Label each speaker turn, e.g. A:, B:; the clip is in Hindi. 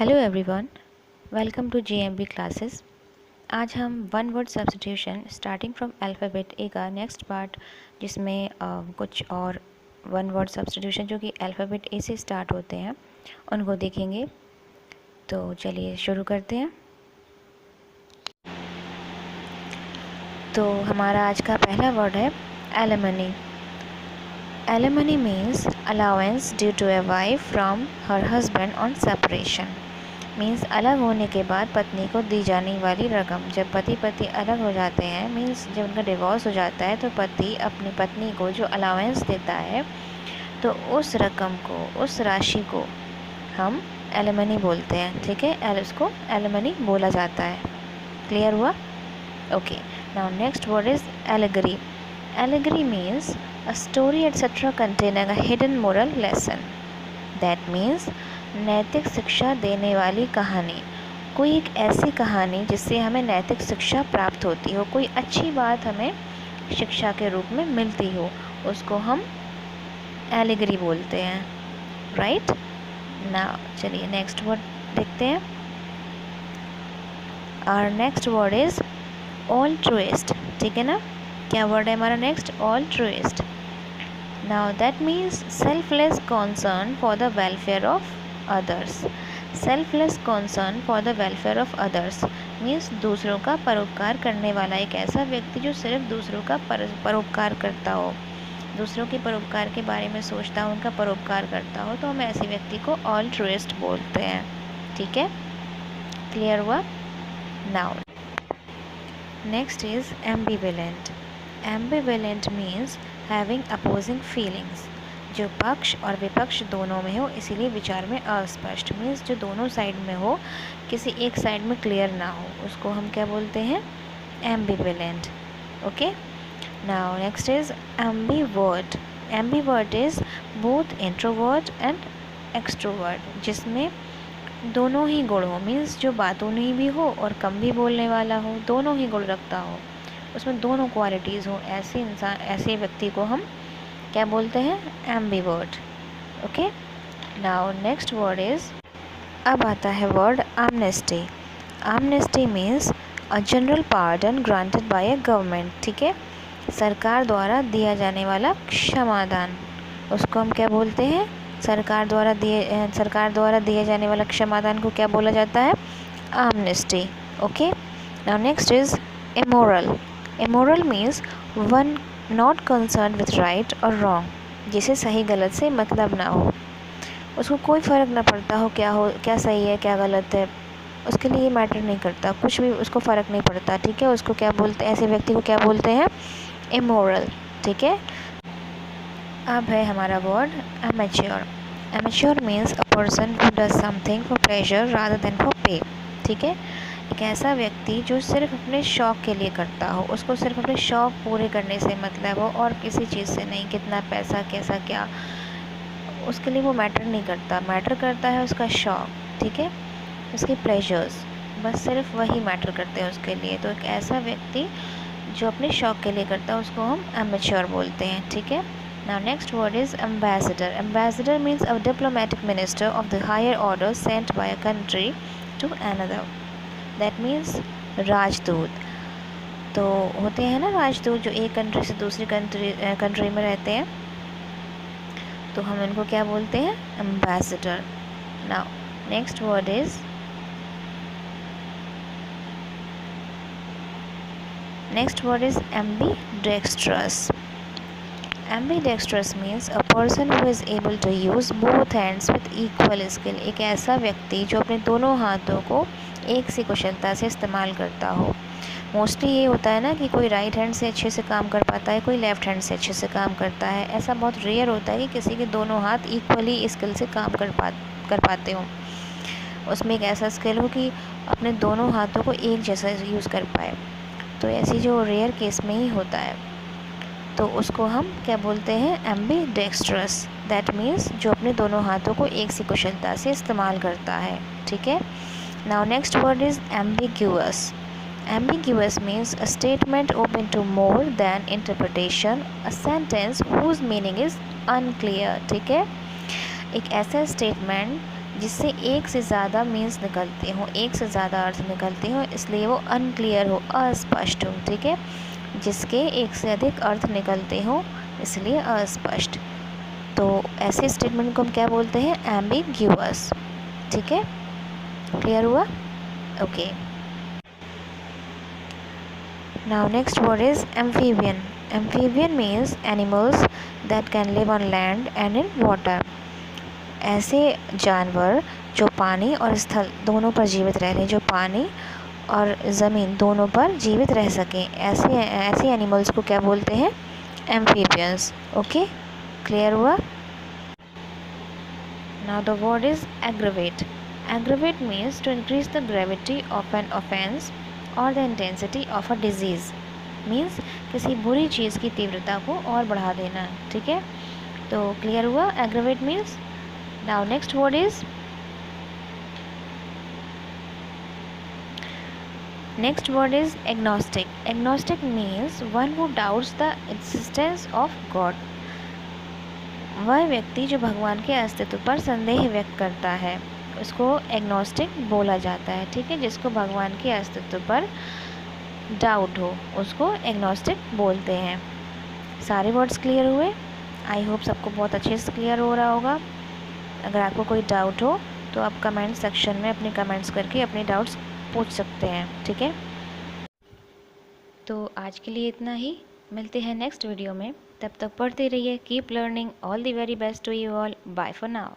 A: Hello everyone, welcome to JMB classes. आज हम one word substitution starting from alphabet A का नेक्स्ट पार्ट, जिसमें कुछ और वन वर्ड सब्स्टिट्यूशन जो कि अल्फ़ाबेट ए से स्टार्ट होते हैं उनको देखेंगे। तो चलिए शुरू करते हैं। तो हमारा आज का पहला वर्ड है alimony. Alimony means allowance due to a wife from her husband on separation. Means अलग होने के बाद पत्नी को दी जाने वाली रकम। जब पति अलग हो जाते हैं, मीन्स जब उनका डिवोर्स हो जाता है, तो पति अपनी पत्नी को जो अलाउंस देता है, तो उस रकम को, उस राशि को हम एलिमनी बोलते हैं। ठीक है, उसको एलिमनी बोला जाता है। क्लियर हुआ? Okay, now next word is allegory. Allegory means a story etcetera containing a hidden moral lesson. That means नैतिक शिक्षा देने वाली कहानी। कोई एक ऐसी कहानी जिससे हमें नैतिक शिक्षा प्राप्त होती हो, कोई अच्छी बात हमें शिक्षा के रूप में मिलती हो, उसको हम एलिगरी बोलते हैं। राइट ना, चलिए नेक्स्ट वर्ड देखते हैं। और नेक्स्ट वर्ड इज ऑल्ट्रुइस्ट। ठीक है ना, क्या वर्ड है हमारा next? ऑल्ट्रुइस्ट। Now that means selfless concern for the welfare of others. Selfless concern for the welfare of others means दूसरों का परोपकार करने वाला एक ऐसा व्यक्ति जो सिर्फ दूसरों का परोपकार करता हो, दूसरों के परोपकार के बारे में सोचता हो, उनका परोपकार करता हो, तो हम ऐसे व्यक्ति को ऑल्ट्रुइस्ट बोलते हैं। ठीक है, क्लियर हुआ? Now next is ambivalent. Ambivalent means having opposing feelings. जो पक्ष और विपक्ष दोनों में हो, इसीलिए विचार में अस्पष्ट। मीन्स जो दोनों साइड में हो, किसी एक साइड में क्लियर ना हो, उसको हम क्या बोलते हैं? Ambivalent. Okay, now next is ambivert. Ambivert is both introvert and extrovert, जिसमें दोनों ही गुण हो। मीन्स जो बातों नहीं भी हो और कम भी बोलने वाला हो, दोनों ही गुण रखता हो, उसमें दोनों क्वालिटीज़ हो, ऐसे इंसान, ऐसे व्यक्ति को हम क्या बोलते हैं? Ambivert. Okay, now next word is, अब आता है word amnesty. Amnesty means a general pardon granted by a government. ठीक है, सरकार द्वारा दिया जाने वाला क्षमादान, उसको हम क्या बोलते हैं? सरकार द्वारा दिए जाने वाला क्षमादान को क्या बोला जाता है? Amnesty. Okay, now next is immoral. Immoral means one not concern with right और रॉन्ग, जिसे सही गलत से मतलब ना हो, उसको कोई फ़र्क ना पड़ता हो क्या सही है क्या गलत है, उसके लिए मैटर नहीं करता, कुछ भी उसको फ़र्क नहीं पड़ता। ठीक है, उसको क्या बोलते हैं? ऐसे व्यक्ति को क्या बोलते हैं? इमोरल। ठीक है, अब है हमारा word amateur. Amateur means a person who does something for pleasure rather than for पे। ठीक है, एक ऐसा व्यक्ति जो सिर्फ अपने शौक़ के लिए करता हो, उसको सिर्फ अपने शौक़ पूरे करने से मतलब हो और किसी चीज़ से नहीं, कितना पैसा कैसा क्या, उसके लिए वो मैटर नहीं करता। मैटर करता है उसका शौक़। ठीक है, उसके प्लेजर्स, बस सिर्फ वही मैटर करते हैं उसके लिए। तो एक ऐसा व्यक्ति जो अपने शौक़ के लिए करता है, उसको हम एमेच्योर बोलते हैं। ठीक है, now next word is ambassador. Ambassador means a diplomatic minister of the higher order sent by a country to another. That means राजदूत। तो होते हैं ना राजदूत, जो एक कंट्री से दूसरी कंट्री में रहते हैं, तो हम उनको क्या बोलते हैं? Ambassador. Now next word is, ambidextrous. Ambidextrous means a person who is able to use both hands with equal skill. एक ऐसा व्यक्ति जो अपने दोनों हाथों को एक सी कुशलता से इस्तेमाल करता हो। मोस्टली ये होता है ना कि कोई राइट हैंड से अच्छे से काम कर पाता है, कोई लेफ्ट हैंड से अच्छे से काम करता है। ऐसा बहुत रेयर होता है कि किसी के दोनों हाथ इक्वली स्किल से काम कर पाते हो। उसमें एक ऐसा स्किल हो कि अपने दोनों हाथों को एक जैसा यूज़ कर पाए। तो ऐसी जो रेयर केस में ही होता है, तो उसको हम क्या बोलते हैं? एम्बीडेक्स्ट्रस। दैट मीन्स जो अपने दोनों हाथों को एक सी कुशलता से इस्तेमाल करता है। ठीक है, now next word is ambiguous. Ambiguous means a statement open to more than interpretation, a sentence whose meaning is unclear. ठीक है, एक ऐसा स्टेटमेंट जिससे एक से ज़्यादा मीन्स निकलते हों, एक से ज़्यादा अर्थ निकलते हों, इसलिए वो अनक्लियर हो, अस्पष्ट हो। ठीक है, जिसके एक से अधिक अर्थ निकलते हों इसलिए अस्पष्ट। तो ऐसे स्टेटमेंट को हम क्या बोलते हैं? एम्बिग्यूअस। ठीक है, क्लियर हुआ? Okay, now next word is amphibian. Amphibian means animals that can live on land and in water. ऐसे जानवर जो पानी और स्थल दोनों पर जीवित रह रहे, जो पानी और ज़मीन दोनों पर जीवित रह सकें, ऐसे एनिमल्स को क्या बोलते हैं? एम्फीबियंस। ओके, क्लियर हुआ? Now the word is aggravate. Aggravate means to increase the gravity of an offence और the intensity of a disease. Means किसी बुरी चीज़ की तीव्रता को और बढ़ा देना। ठीक है, तो क्लियर हुआ? Aggravate means. Now next word is agnostic. Agnostic means one who doubts the existence of God. वह व्यक्ति जो भगवान के अस्तित्व पर संदेह व्यक्त करता है उसको एग्नोस्टिक बोला जाता है। ठीक है, जिसको भगवान के अस्तित्व पर डाउट हो उसको एग्नोस्टिक बोलते हैं। सारे वर्ड्स क्लियर हुए? आई होप सबको बहुत अच्छे से क्लियर हो रहा होगा। अगर आपको कोई डाउट हो तो आप कमेंट सेक्शन में अपने कमेंट्स करके अपने डाउट्स पूछ सकते हैं। ठीक है, तो आज के लिए इतना ही। मिलते हैं नेक्स्ट वीडियो में, तब तक पढ़ते रहिए। Keep learning. All the very best to you all. Bye for now.